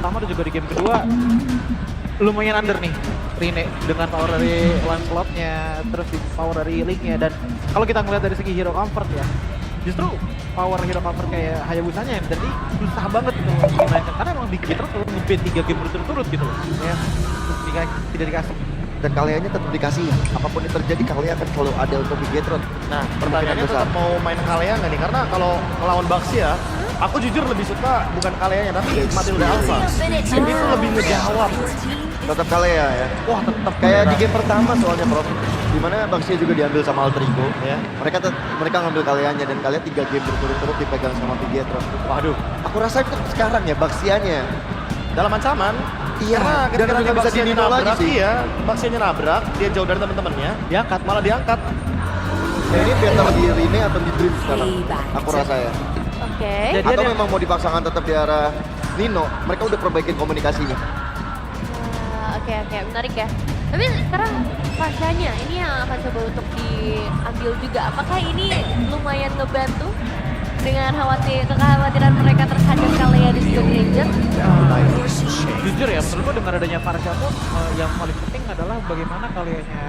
pertama dan juga di game kedua lumayan under nih Rine dengan power dari Lancelot-nya, terus di power dari Link-nya, dan kalau kita ngeliat dari segi hero comfort ya, justru power hero comfort kayak Hayabusanya yang tadi susah banget gitu dimainkan karena emang di terus nge-ban 3 game berturut-turut gitu loh ya, terus tidak dikasih. Dan kaliannya tetap dikasih, apapun yang terjadi kalian akan selalu ada untuk Bigetron. Nah, pertanyaannya tetap mau main Kalea nggak nih? Karena kalau melawan Baxia, aku jujur lebih suka bukan Kaleanya tapi Matilda Alpha. Ini tuh lebih ngejawab. Tetap kalian ya. Wah, tetap Kayak di game pertama soalnya Prof, dimana Baxia juga diambil sama Alter Ego. ya. Mereka ngambil kaliannya dan kalian 3 game berturut-turut dipegang sama Bigetron. Waduh, Aku rasa itu sekarang ya Baxianya. dalam ancaman. Iya, Karena dan ketika udah nanti bisa Baxianya dinino lagi nabrak, sih. iya, Baxianya nabrak, dia jauh dari teman-temannya, Diangkat. malah diangkat. Ya, ini better di Rene atau di Dream sekarang? Aku rasa ya. Oke. Jadi Atau ada- memang mau dipaksakan tetap di arah Nino, mereka udah perbaikin komunikasinya. Oke, menarik ya. Tapi sekarang Farshanya ini yang akan coba untuk diambil juga. Apakah ini lumayan ngebantu dengan kekhawatiran mereka terhadap Kalea dan juga Granger? Jujur ya, menurut gua dengan adanya Farsha pun yang paling penting adalah bagaimana kaliannya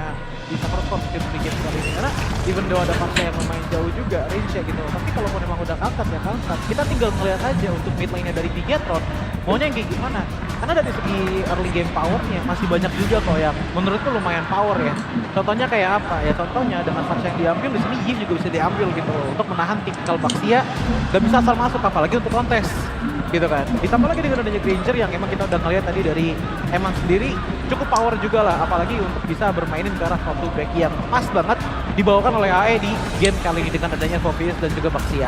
bisa perform di game kali ini. Karena even though ada Farsha yang lumayan jauh juga range-nya gitu, tapi kalau memang udah angkat ya angkat. Kita tinggal melihat aja untuk mid lane-nya dari Bigetron maunya yang kayak gimana. Karena dari segi early game power-nya masih banyak juga kok yang menurutku lumayan power ya. Contohnya kayak apa? Ya contohnya dengan Farsha yang diambil di sini Yin juga bisa diambil gitu untuk menahan tipikal Baxia gak bisa asal masuk apalagi untuk kontes gitu kan. Ditambah lagi dengan adanya Granger yang emang kita udah ngeliat tadi dari Eman sendiri cukup power juga lah, apalagi untuk bisa bermainin ke arah front to back yang pas banget dibawakan oleh AE di game kali ini dengan adanya Phoebus dan juga Baxia.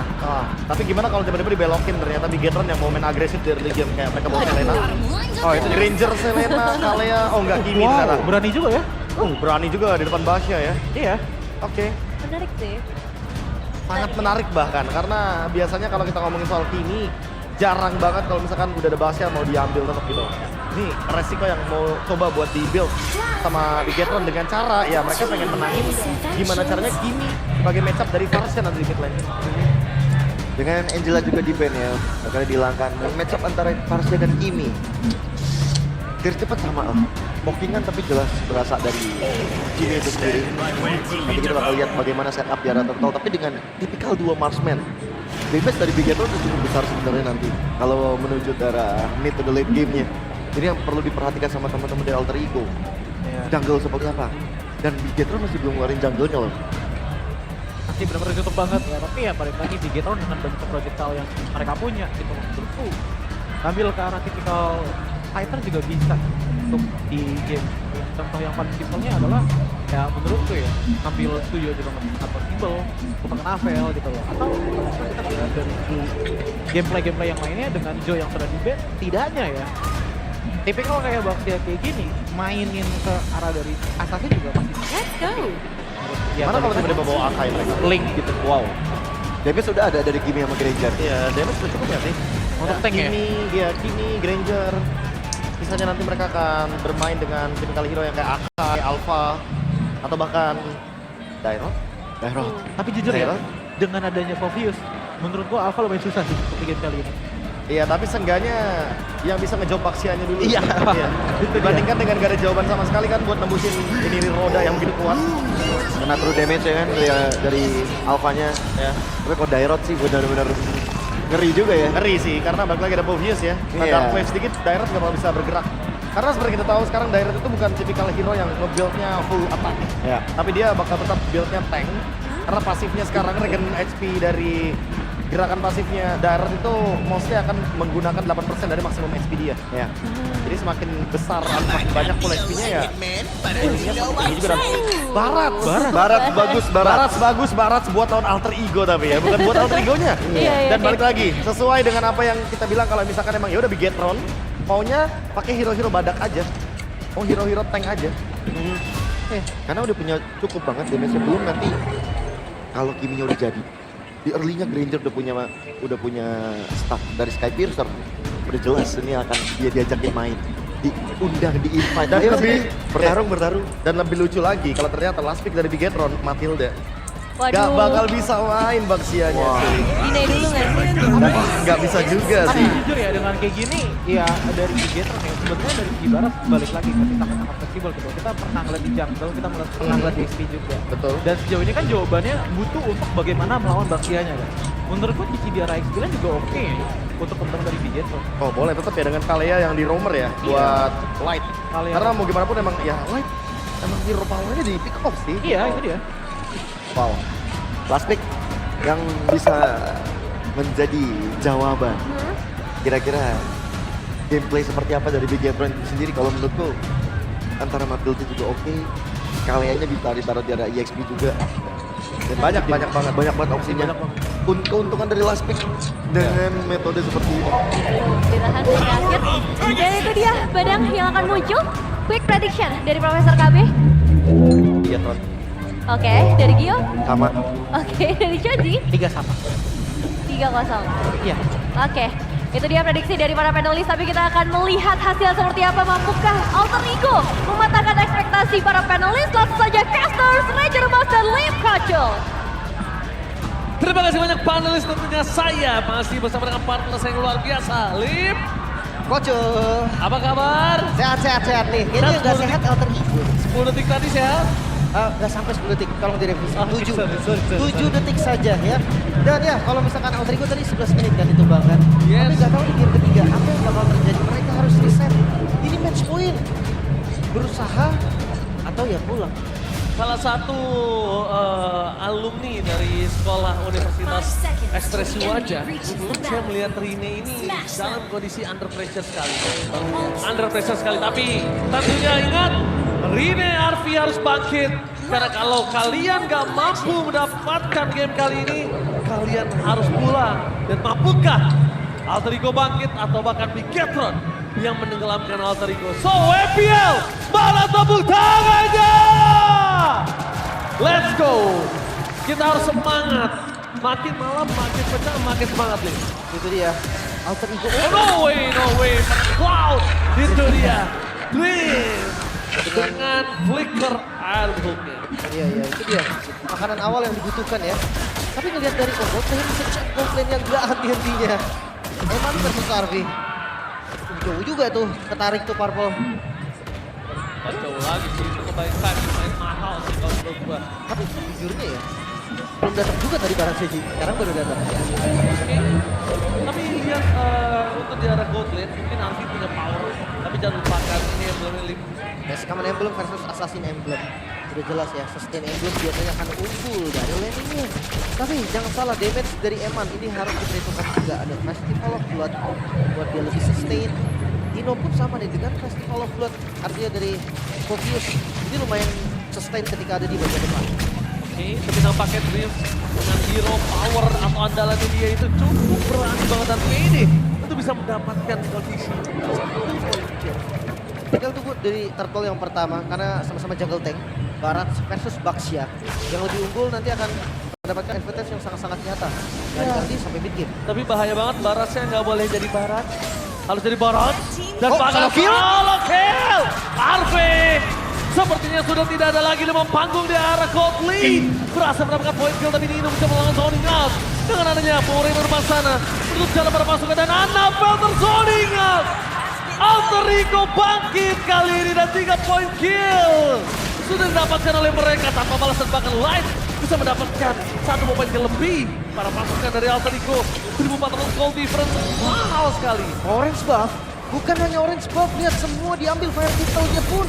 Tapi gimana kalau tiba-tiba dibelokin ternyata Bigetron yang mau main agresif di early game kayak mereka bawa Selena. Oh itu Granger, Selena, Kalea, oh enggak Kimi sekarang. berani juga ya. Berani juga di depan Baxia ya. Iya. Oke. Menarik sih. Sangat menarik bahkan karena biasanya kalau kita ngomongin soal Kimi jarang banget kalau misalkan udah ada Baxia mau diambil tetap gitu. Ini resiko yang mau coba buat di build sama Bigetron dengan cara ya mereka pengen menangin gimana caranya Kimi sebagai matchup dari Farsha nanti di mid lane. Dengan Angela juga di ban ya, akan dihilangkan. Dan matchup antara Farsha dan Kimi. Dari cepat sama lah. Mockingan tapi jelas berasa dari Kimi itu sendiri. Nanti kita bakal lihat bagaimana setup di arah turtle. Tapi dengan tipikal 2 marksman. Damage dari Bigetron itu cukup besar sebenarnya nanti. Kalau menuju ke arah mid to the late game-nya. Jadi yang perlu diperhatikan sama teman-teman dari Alter Ego. Jungle seperti apa? Dan Bigetron masih belum ngeluarin jungle-nya loh. Masih benar-benar tutup banget ya, tapi ya balik lagi Bigetron dengan bentuk projectile yang mereka punya gitu menurutku ambil ke arah tipikal fighter juga bisa untuk di game. Contoh yang paling simpelnya adalah ya menurutku ya ambil Stuyo juga nggak possible untuk Navel gitu loh, atau kita lihat dari gameplay yang lainnya dengan Joe yang sudah di ban tidaknya ya tipikal kayak Baxia kayak gini mainin ke arah dari Assassin juga pasti Let's go. ya, Mana kalau balik tiba-tiba lagi. bawa Akai mereka? Link gitu. Wow. Damage sudah ada dari Kimi sama Granger. Iya, damage udah cukup ya sih. Untuk tank ya? Kimi, Granger. Misalnya nanti mereka akan bermain dengan tipikal hero yang kayak Akai, Alpha, atau bahkan Dairot. Dairot. Tapi jujur ya, Dairot. dengan adanya Phoebus, menurut gua Alpha lumayan susah sih untuk game kali ini. Iya, tapi seenggaknya yang bisa ngejawab Baxianya dulu. Iya. Dibandingkan dengan gak ada jawaban sama sekali kan buat nembusin ini roda yang begitu kuat. Kena true damage ya kan dari Alphanya. Ya. Tapi kalau Dairot sih benar-benar ngeri juga ya. Ngeri sih, karena balik lagi ada Phoebus ya. Nah, Iya. Dark Wave sedikit, Dairot gak bakal bisa bergerak. Karena seperti kita tahu sekarang Dairot itu bukan tipikal hero yang nge-build-nya full attack. Ya. Tapi dia bakal tetap build-nya tank. Karena pasifnya sekarang regen HP dari gerakan pasifnya Dairot itu mostly akan menggunakan 8% dari maksimum HP dia. Ya. Jadi semakin besar, semakin banyak full HP-nya ya. Ininya ini juga dan Barat bagus Barat. Barat buat lawan alter ego tapi ya, bukan buat alter egonya. Iya, Dan balik lagi, sesuai dengan apa yang kita bilang kalau misalkan emang ya udah Bigetron, maunya pakai hero-hero badak aja. Oh, hero-hero tank aja. Karena udah punya cukup banget damage sebelum nanti kalau Kimi-nya udah jadi. Di early-nya Granger udah punya staff dari Skypiercer. Udah jelas ini akan dia diajakin main. Diundang, di-invite. Dan Ayo lebih sini, bertarung. Dan lebih lucu lagi kalau ternyata last pick dari Bigetron, Matilda. Waduh. Gak bakal bisa main Baxianya sih. Dinai dulu nggak sih? Gak bisa juga Tapi sih. jujur ya dengan kayak gini, ya dari Bigetron ya, sebenarnya dari segi barat balik lagi ke kita sangat fleksibel gitu. Kita pernah ngeliat di jungle, kita pernah ngeliat di XP juga. Betul. Dan sejauh ini kan jawabannya butuh untuk bagaimana melawan Baxianya kan. Menurut gue di Cibiara X9 juga oke ya, untuk tentang dari Bigetron. Oh boleh tetap ya dengan Kalea yang di roamer ya buat Light. Kalea. Karena mau gimana pun emang ya Light emang hero powernya di pick off sih. Iya, itu dia. Wow. Last pick yang bisa menjadi jawaban. Kira-kira gameplay seperti apa dari Bigetron itu sendiri? Kalau menurutku antara Matilda juga oke, Kaleanya bisa ditaruh di area EXP juga. Dan Banyak banget. banyak banget opsinya. Banyak banget. Keuntungan dari last pick dengan metode seperti ini. Ditahan sampai akhir. Dan itu dia pedang yang akan muncul. Quick prediction dari Profesor KB. Bigetron Oke, dari Gio. sama. Oke, dari Choji. 3 sama. 3-0. Iya. Oke, itu dia prediksi dari para panelis, tapi kita akan melihat hasil seperti apa. Mampukah Alter Ego mematahkan ekspektasi para panelis? Langsung saja Casters, Ranger Mouse, dan Lim Kacul. Terima kasih banyak panelis, tentunya saya masih bersama dengan partner saya yang luar biasa, Lim. Kocok. Apa kabar? Sehat nih. Ini Sehat, yang gak 10 sehat Alter Ego. 10 detik tadi sehat? Gak sampai 10 detik, tolong direvisi. Oh, 7 sorry. 7 detik saja ya. Dan ya, kalau misalkan Alter Ego tadi 11 menit kan itu bahkan. Yes. Tapi gak tahu di game ketiga apa yang bakal terjadi. Mereka harus reset. Ini match point. Berusaha atau ya pulang. Salah satu alumni dari sekolah Universitas Ekspresi Wajah, saya melihat Rine ini dalam kondisi under pressure sekali. Under pressure sekali, tapi tentunya ingat, Rine Arfi harus bangkit. Karena kalau kalian gak mampu mendapatkan game kali ini, kalian harus pulang. Dan mampukah Alter Ego bangkit atau bahkan Bigetron yang menenggelamkan Alter Ego? So, WPL, mana tepuk tangannya? Let's go. Kita harus semangat. Makin malam, makin pecah, makin semangat nih. Itu dia. Alter Ego. Oh, no way. Cloud. Itu dia. Dream. Dengan flicker air hooknya. Iya, itu dia. Makanan awal yang dibutuhkan ya. Tapi ngelihat dari Ogo, saya bisa cek komplain yang gak henti-hentinya. Emang versus Arvi. Jauh juga tuh, ketarik tuh Purple. Kacau lagi sih, itu kebaikan, main mahal sih kalau menurut gua. Tapi sejujurnya ya, belum datang juga tadi barang Seji. Sekarang baru datang. Oke. Tapi lihat untuk di arah gold lane, mungkin nanti punya power. Tapi jangan lupakan ini emblem Lim. Basic Command Emblem versus Assassin Emblem. Udah jelas ya, Sustain Emblem biasanya akan unggul dari landingnya. Tapi jangan salah, damage dari Eman ini harus diperhitungkan juga. Ada Festival of Blood buat dia lebih sustain. Dino pun sama nih dengan Festival of Blood, artinya dari Focus. Ini lumayan sustain ketika ada di bagian depan. Oke, tapi nampaknya Dream dengan hero power atau andalannya dia itu cukup berani banget dan pede untuk bisa mendapatkan kondisi. Tinggal tunggu dari turtle yang pertama, karena sama-sama jungle tank. Barat versus Baxia. Yang lebih unggul nanti akan mendapatkan advantage yang sangat-sangat nyata. Dari early sampai mid game. Tapi bahaya banget, Barasnya nggak boleh jadi Barat. Harus jadi Barat. Dan Oh, bakal solo kill? solo kill. Arve sepertinya sudah tidak ada lagi di panggung di arah Gold League. Berhasil mendapatkan point kill, tapi Nino bisa melawan zoning out. Dengan adanya Puri berubah sana. Menutup jalan para pasukan dan Annabelle terzoning out. Alter Ego bangkit kali ini dan 3 point kill. Sudah didapatkan oleh mereka tanpa balasan, bahkan Light bisa mendapatkan 1 point kill lebih. Para pasukan dari Alter Ego 1400 gold difference, mahal sekali. Orange buff, bukan hanya orange buff, lihat semua diambil fire pistolnya pun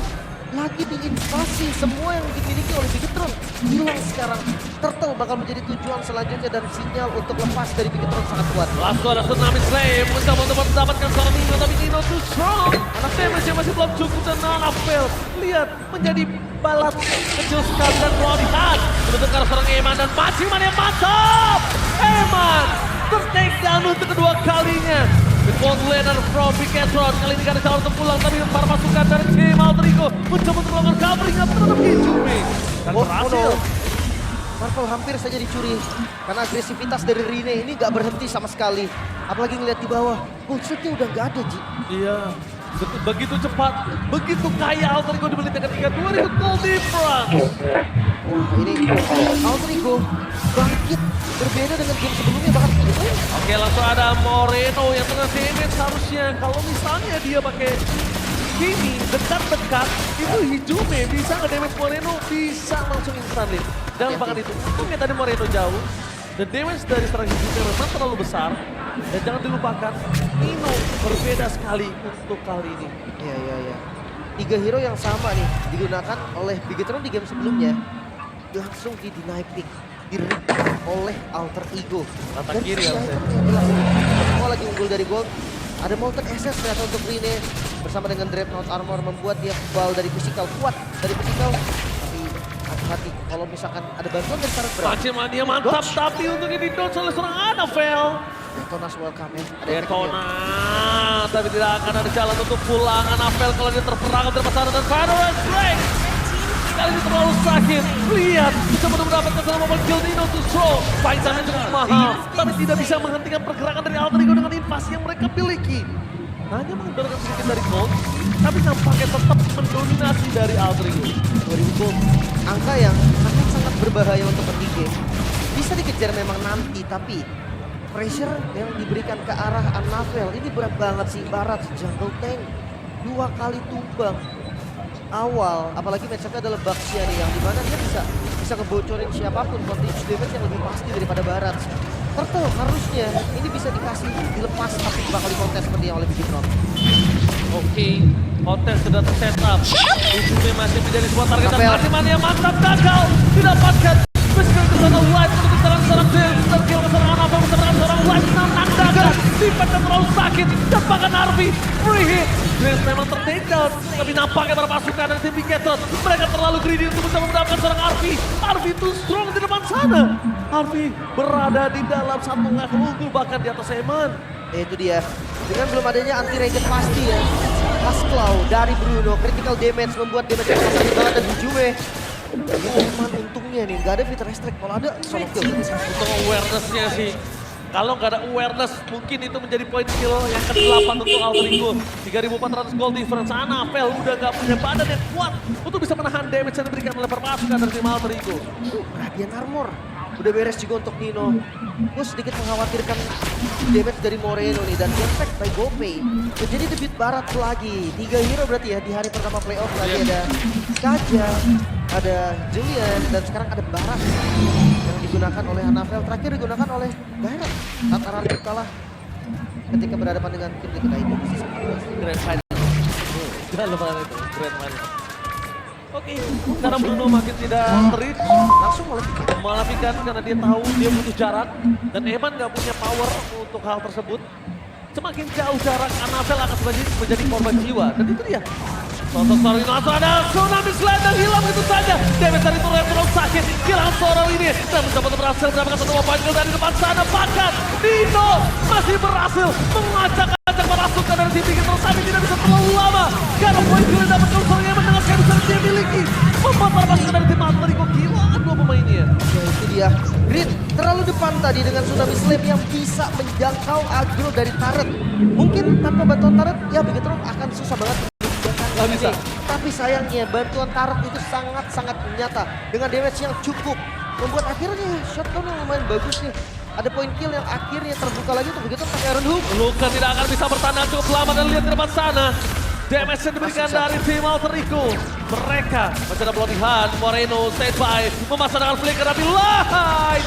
lagi diinvasi. Semua yang dimiliki oleh Bigetron hilang sekarang. Turtle bakal menjadi tujuan selanjutnya dan sinyal untuk lepas dari Bigetron sangat kuat. Langsung ada Tsunami Slave mencoba untuk mendapatkan seorang Nino, tapi Nino too strong. Anak damage masih belum cukup dan Annabelle lihat menjadi balat kecil sekali dan Brody Hart menentukan seorang Eman dan Maximan yang mantap. Eman ter-take down untuk kedua kalinya. The gold laner from Bigetron kali ini ada calon untuk pulang, tapi para pasukan dari tim Alter Ego mencoba untuk melakukan covering yang terhadap Kijumi. Dan berhasil. Marvel hampir saja dicuri karena agresivitas dari Rine ini gak berhenti sama sekali. Apalagi ngeliat di bawah, bullshitnya udah gak ada, Ji. Iya, begitu cepat, begitu kaya Alter Ego dibeli dengan 2000 gold difference. Wah, ini Altrigo bangkit berbeda dengan game sebelumnya bahkan Oke, langsung ada Moreno yang tengah damage seharusnya. Kalau misalnya dia pakai Kimi dekat-dekat, itu Hijume bisa nge-damage Moreno, bisa langsung instant lead. Dan bahkan itu, untungnya tadi Moreno jauh. Dan damage dari serangan Hijume memang terlalu besar. Dan jangan dilupakan, Nino berbeda sekali untuk kali ini. Iya. 3 hero yang sama nih digunakan oleh Bigetron di game sebelumnya. Langsung di deny pick, di-recall oleh Alter Ego. Mata Dan kiri si harusnya. itemnya jelas. Semua lagi unggul dari Gold. Ada Molten SS ternyata untuk Rine bersama dengan Dreadnought Armor membuat dia kebal dari physical, kuat dari physical. Tapi hati-hati kalau misalkan ada bantuan dari Tarot Brown. Mania mantap, tapi untuk ini dodge oleh seorang Anavel. Detonas welcome ya. Ada efeknya. Detona, tapi tidak akan ada jalan untuk pulang. Anavel kalau dia terperangkap dari pasaran dan Final Strike. Kali ini terlalu sakit. Lihat, bisa mendapatkan salah momen kill Nino to throw. Fightannya cukup mahal, tapi tidak bisa menghentikan pergerakan dari Alter Ego dengan invasi yang mereka miliki. Hanya mengendalikan sedikit dari Gold, tapi nampaknya tetap mendominasi dari Alter Ego. 2000 gold. Angka yang sangat berbahaya untuk early game. Bisa dikejar memang nanti, tapi pressure yang diberikan ke arah Anavel ini berat banget sih. Barat jungle tank 2 kali tumbang awal, apalagi matchupnya adalah Baxia nih yang dimana dia bisa ngebocorin siapapun continuous damage yang lebih pasti daripada Barat. Turtle harusnya ini bisa dikasih dilepas tapi bakal dikontes seperti yang oleh Bigetron. Oke, konten sudah terset up. Ujungnya masih menjadi sebuah target dan Anavel. masih Mania mantap gagal. Didapatkan. Meskipun ke sana White untuk seorang James. Terkill ke seorang Anavel bersama dengan seorang White. Nantang gagal. Defense terlalu sakit. Dan bahkan Arvi free hit. James memang ter-take down. Tapi nampaknya terpasukan dari tim Bigetron. Mereka terlalu greedy untuk bisa mendapatkan seorang Arvi. Arvi too strong di depan sana. Arvi berada di dalam satu level unggul bahkan di atas Eman. Itu dia. Dengan belum adanya anti-regen pasti ya. Claw dari Bruno, critical damage membuat damage yang sangat banget dan Hijume. Ini Eman untungnya nih, nggak ada fit restrict. Kalau ada, solo kill. Untuk awareness-nya sih. Kalau nggak ada awareness, mungkin itu menjadi poin kill yang ke-8 untuk Alter Ego. 3.400 gold difference. Anavel udah nggak punya badan yang kuat untuk bisa menahan damage yang diberikan oleh permasukan dari tim Alter Ego. Radiant armor. Udah beres juga untuk Nino. Gue sedikit mengkhawatirkan damage dari Moreno nih. Dan effect by GoPay. Jadi debut Barat lagi. 3 hero berarti ya di hari pertama playoff. Lagi ada Kaja, ada Julian, dan sekarang ada Barat. Yang digunakan oleh Anavel. Terakhir digunakan oleh Barat. Saat Ararku kalah ketika berhadapan dengan tim Liquid ID di season 14. Grand Final. Jangan lupa itu, Grand Final. Oke, karena Bruno makin tidak reach, langsung malah pikan karena dia tahu dia butuh jarak. Dan Eman nggak punya power untuk hal tersebut. Semakin jauh jarak, Anavel akan menjadi korban jiwa. Dan itu dia. Sosok seorang ini langsung ada tsunami slide dan hilang itu saja. Damage dari turret terlalu sakit, hilang seorang ini. Dan mencoba untuk berhasil mendapatkan satu poin kill dari depan sana. Bahkan Nino masih berhasil mengacak-acak merasukan dari tim Bigetron. Tapi tidak bisa terlalu lama. Karena poin kill yang dapat seorang Eman dengan skema yang dia miliki. Membuat permasukan dari tim Alter Ego gila dua pemainnya. Ya itu dia. Grid terlalu depan tadi dengan Tsunami Slam yang bisa menjangkau agro dari turret. Mungkin tanpa bantuan turret, ya Bigetron akan susah banget. Gak bisa. Tapi sayangnya bantuan turret itu sangat-sangat nyata. Dengan damage yang cukup. Membuat akhirnya shotdown yang lumayan bagus nih. Ada poin kill yang akhirnya terbuka lagi untuk Bigetron pakai Iron Hook. Luka tidak akan bisa bertahan cukup lama dan lihat di depan sana. Damage yang diberikan dari tim Alter Ego. Mereka masih ada pelatihan. Moreno standby. Memasang dengan flicker tapi light.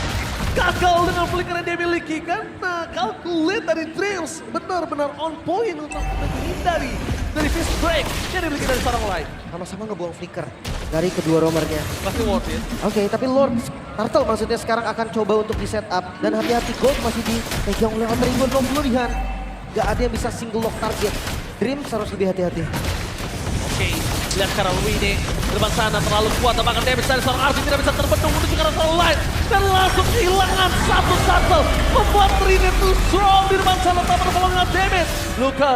Gagal dengan flicker yang dia miliki. Karena calculate dari Dreams benar-benar on point untuk menghindari dari fist break yang dimiliki dari seorang lain. Sama-sama ngebuang flicker dari kedua roamernya. Masih worth it. Oke, tapi Lord Turtle maksudnya sekarang akan coba untuk di setup. Dan hati-hati Gold masih dipegang oleh Alter Ego. No pelurihan. Gak ada yang bisa single lock target. Dreams harus lebih hati-hati. Oke, lihat sekarang Winnie di depan sana terlalu kuat. Bahkan damage dari seorang Arvi tidak bisa terbendung menuju ke arah seorang lain. Dan langsung kehilangan satu shuttle. Membuat Rine too strong di depan sana tanpa pertolongan damage. Luka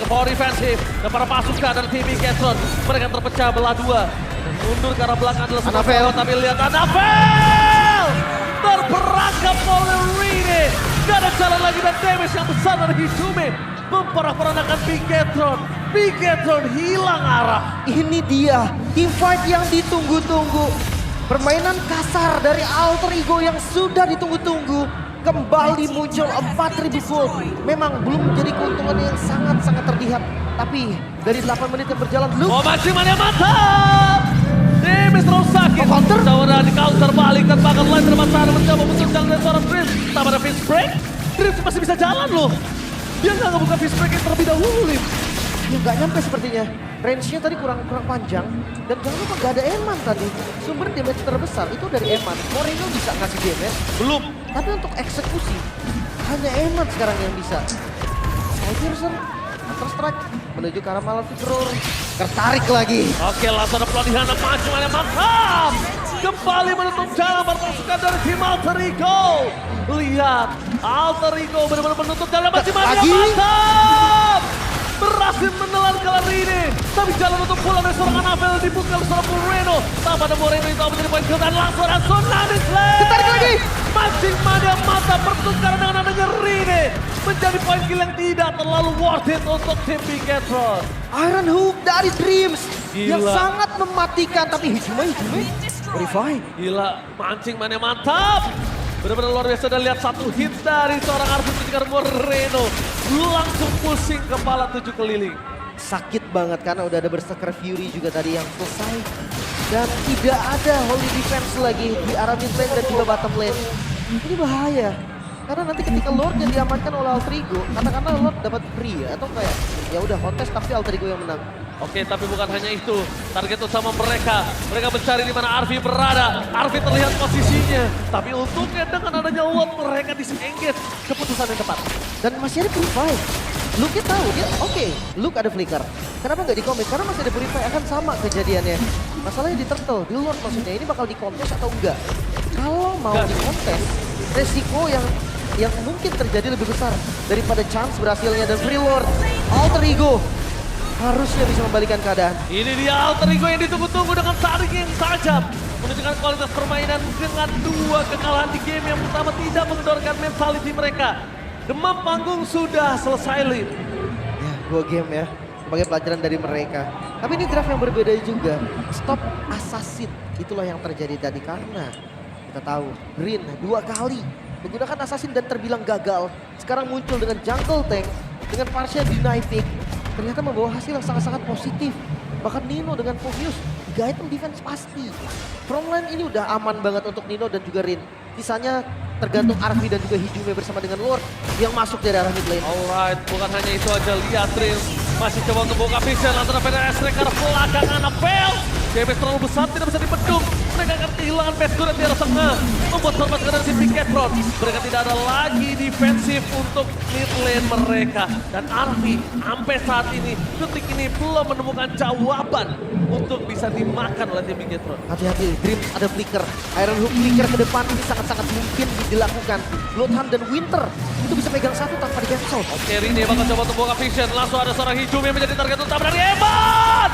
power defensive. Dan para pasukan dari tim Bigetron. Mereka terpecah belah dua. Dan mundur ke arah belakang adalah sebuah Anavel. tapi lihat Anavel! Terperangkap oleh Rine. Gak ada jalan lagi dan damage yang besar dari Hijume. Memperah-peranakan Bigetron. Bigetron hilang arah. Ini dia team fight yang ditunggu-tunggu. Permainan kasar dari alter ego yang sudah ditunggu-tunggu kembali muncul 4.000 gold. Memang belum menjadi keuntungan yang sangat-sangat terlihat. Tapi dari 8 menit yang berjalan, Luke Oh maksimal yang mantap. Demis terus sakit. Oh, counter? Tawaran di counter balik dan bahkan lain bermasalah mencoba untuk jalan dari seorang Dreams. Tanpa ada fist break, Dreams masih bisa jalan loh. Dia nggak ngebuka fist break yang terlebih dahulu, Lim. ya nggak nyampe sepertinya. Range-nya tadi kurang panjang. Dan jangan lupa nggak ada Eman tadi. Sumber damage terbesar itu dari Eman. Moreno bisa ngasih damage. Belum. Tapi untuk eksekusi, hanya Eman sekarang yang bisa. Piercer, Counter Strike, menuju ke arah Malefic Roar. Tertarik lagi. Oke, langsung ada pelatihan maksimal yang mantap. Kembali menutup jalan perpasukan dari tim Alter Ego. Lihat, Alter Ego benar-benar menutup jalan maksimal yang Lagi? mantap. Berhasil menelan kali ini. Tapi jalan untuk pulang dari seorang Anavel dibuka oleh seorang Moreno. Tanpa ada Moreno itu menjadi poin kill dan langsung ada Tsunami Flame. Ketarik lagi. Mancing mania mata pertukaran dengan adanya Rine. Menjadi poin kill yang tidak terlalu worth it untuk tim Bigetron. Iron Hook dari Dreams. Yang Gila. sangat mematikan. Tapi Hijime. Verify. Gila, mancing mania mantap. Benar-benar luar biasa dan lihat satu hit dari seorang Arvin ketika Moreno. Langsung pusing kepala 7 keliling. Sakit banget karena udah ada Berserker Fury juga tadi yang selesai. Dan tidak ada Holy Defense lagi di arah mid lane dan juga bottom lane. Ini bahaya. Karena nanti ketika Lordnya diamankan oleh Alter Ego, katakanlah Lord dapat free ya, atau kayak ya udah kontes tapi Alter Ego yang menang. Oke, tapi bukan hanya itu. Target utama mereka. Mereka mencari di mana Arvi berada. Arvi terlihat posisinya. Tapi untungnya dengan adanya Lord mereka disengage. Keputusan yang tepat. Dan masih ada Purify. Luke tahu dia oke, Luke ada flicker. Kenapa nggak di commit? Karena masih ada Purify akan sama kejadiannya. Masalahnya di turtle, di Lord maksudnya ini bakal dikontes atau enggak? Kalau mau Enggak. dikontes, resiko yang mungkin terjadi lebih besar daripada chance berhasilnya dan Free Lord Alter Ego harusnya bisa membalikan keadaan. Ini dia Alter Ego yang ditunggu-tunggu dengan tarik yang tajam. Menunjukkan kualitas permainan dengan 2 kekalahan di game yang pertama tidak mengendorkan mentality mereka. Demam panggung sudah selesai, Lim. Ya, 2 game ya sebagai pelajaran dari mereka. Tapi ini draft yang berbeda juga. Stop assassin, itulah yang terjadi tadi karena kita tahu Green 2 kali menggunakan assassin dan terbilang gagal. Sekarang muncul dengan jungle tank, dengan partial deny pick. Ternyata membawa hasil yang sangat-sangat positif. Bahkan Nino dengan Phobius, 3 item defense pasti. Frontline ini udah aman banget untuk Nino dan juga Rin. Sisanya tergantung Arvi dan juga Hijime bersama dengan Lord yang masuk dari arah mid lane. Alright, bukan hanya itu aja. Lihat Dreams masih coba untuk buka vision antara PDS Rekar belakang Anabel. DPS terlalu besar, tidak bisa dibendung. Mereka akan kehilangan base turret di arah tengah. Membuat korban dari si Bigetron. Mereka tidak ada lagi defensif untuk mid lane mereka. Dan Arvi sampai saat ini, detik ini belum menemukan jawaban untuk bisa dimakan oleh tim Bigetron. Hati-hati, Dreams ada flicker. Iron Hook flicker ke depan ini sangat-sangat mungkin dilakukan. Bloodhound dan Winter itu bisa pegang satu tanpa di cancel. Oke, Rini bakal coba untuk buka vision. Langsung ada seorang Hijumi yang menjadi target utama dari Eman.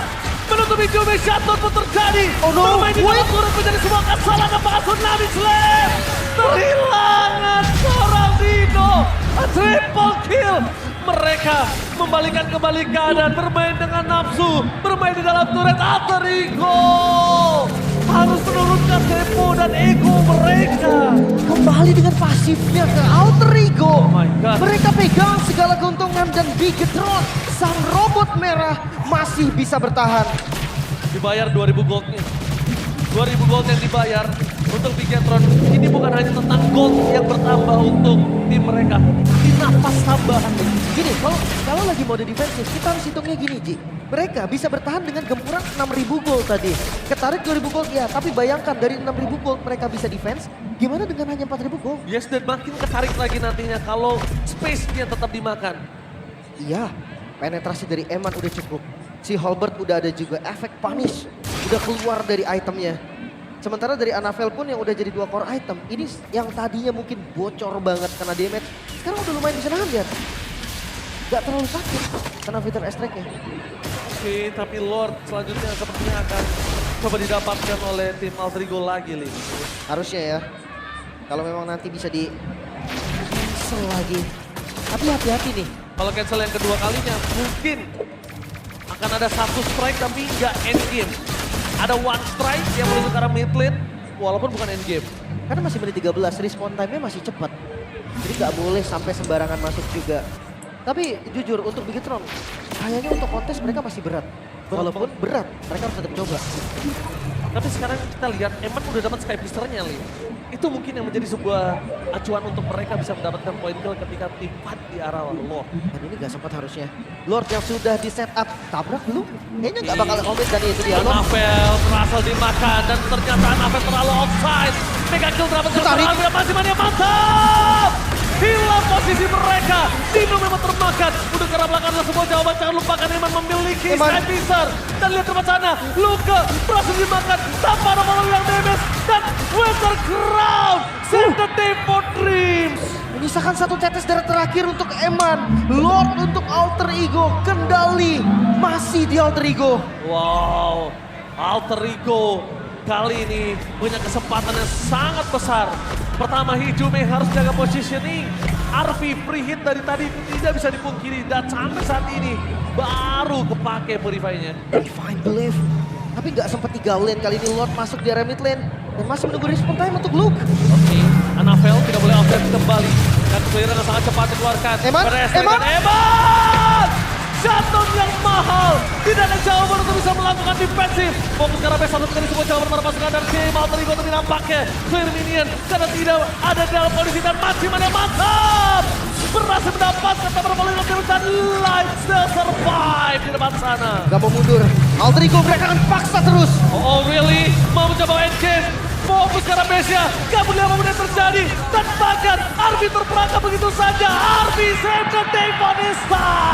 Menutup Hijumi, shutdown pun terjadi. Oh no, Bermain di dalam turret menjadi sebuah kesalahan. Apakah Tsunami Slam? Kehilangan seorang Dino. A triple kill. Mereka membalikan kembali keadaan. Bermain dengan nafsu. Bermain di dalam turret Alter Ego. Harus menurunkan tempo dan ego mereka. Kembali dengan pasifnya ke Alter Ego. Oh my God. Mereka pegang segala keuntungan dan Bigetron, sang robot merah masih bisa bertahan. Dibayar 2000 goldnya. 2000 gold yang dibayar untuk Bigetron. Ini bukan hanya tentang gold yang bertambah untuk tim mereka. Ini nafas tambahan. Gini, kalau lagi mode defensif, kita harus hitungnya gini, Ji. Mereka bisa bertahan dengan gempuran 6.000 gold tadi. Ketarik 2.000 gold, ya. Tapi bayangkan dari 6.000 gold mereka bisa defense. Gimana dengan hanya 4.000 gold? Yes, dan makin ketarik lagi nantinya kalau space-nya tetap dimakan. Iya, penetrasi dari Eman udah cukup. Si Halbert udah ada juga, efek punish udah keluar dari itemnya. Sementara dari Anavel pun yang udah jadi 2 core item. Ini yang tadinya mungkin bocor banget karena damage. Sekarang udah lumayan bisa nahan, lihat. Gak terlalu sakit karena fitur S-Track-nya. Oke, tapi Lord selanjutnya sepertinya akan coba didapatkan oleh tim Alter Ego lagi, Lim. Harusnya ya. Kalau memang nanti bisa di cancel lagi. Tapi hati-hati nih. Kalau cancel yang kedua kalinya mungkin akan ada 1 strike tapi nggak end game. Ada 1 strike yang menuju ke arah mid lane. walaupun bukan endgame. Karena masih menit 13, respawn time-nya masih cepat. Jadi nggak boleh sampai sembarangan masuk juga. Tapi jujur untuk Bigetron, kayaknya untuk kontes mereka masih berat. Walaupun berat, mereka harus tetap coba. Tapi sekarang kita lihat Eman udah dapat Sky Pisternya, Li. Itu mungkin yang menjadi sebuah acuan untuk mereka bisa mendapatkan point kill ketika tepat di arah Lord. Dan ini nggak sempat harusnya. Lord yang sudah di setup, tabrak belum? Kayaknya nggak bakal komit dan itu dia Lord. Navel berhasil dimakan dan ternyata Navel terlalu offside. Mega kill dapat Tarik. masih mania mantap. Hilang posisi mereka. Dino memang termakan. Udah ke arah belakang ada sebuah jawaban. Jangan lupakan Eman memiliki Eman. Sky Pister. Dan lihat tempat sana. Luka berhasil dimakan. Tanpa ada malu yang damage. Dan Winter Crown. Save the day for Dreams. Menyisakan satu tetes darah terakhir untuk Eman. Lord untuk Alter Ego. Kendali masih di Alter Ego. Wow, Alter Ego kali ini punya kesempatan yang sangat besar. Pertama Hijume harus jaga positioning. Arfi free hit dari tadi tidak bisa dipungkiri dan sampai saat ini baru kepake purify-nya. Divine Belief. Tapi nggak sempat digaulin kali ini Lord masuk di area mid lane. Dan masih menunggu respawn time untuk Luke. Oke, Anavel tidak boleh offset kembali. Dan clear dengan sangat cepat dikeluarkan. Eman, Beres Eman. dengan Eman! Shutdown yang mahal. Tidak ada jawaban untuk bisa melakukan defensif. Fokus ke arah base satu kali sebuah jawaban para pasukan dan tim Alter Ego tapi nampaknya clear minion. Karena tidak ada dalam kondisi dan masih mana mantap. Berhasil mendapatkan beberapa poin dan Lifesteal survive di depan sana. Gak mau mundur. Alter Ego mereka akan paksa terus. Oh really? Mau mencoba endgame? Fokus ke arah base-nya. Gak boleh apapun yang terjadi. Dan bahkan Arby terperangkap begitu saja. Arby save the day for this time.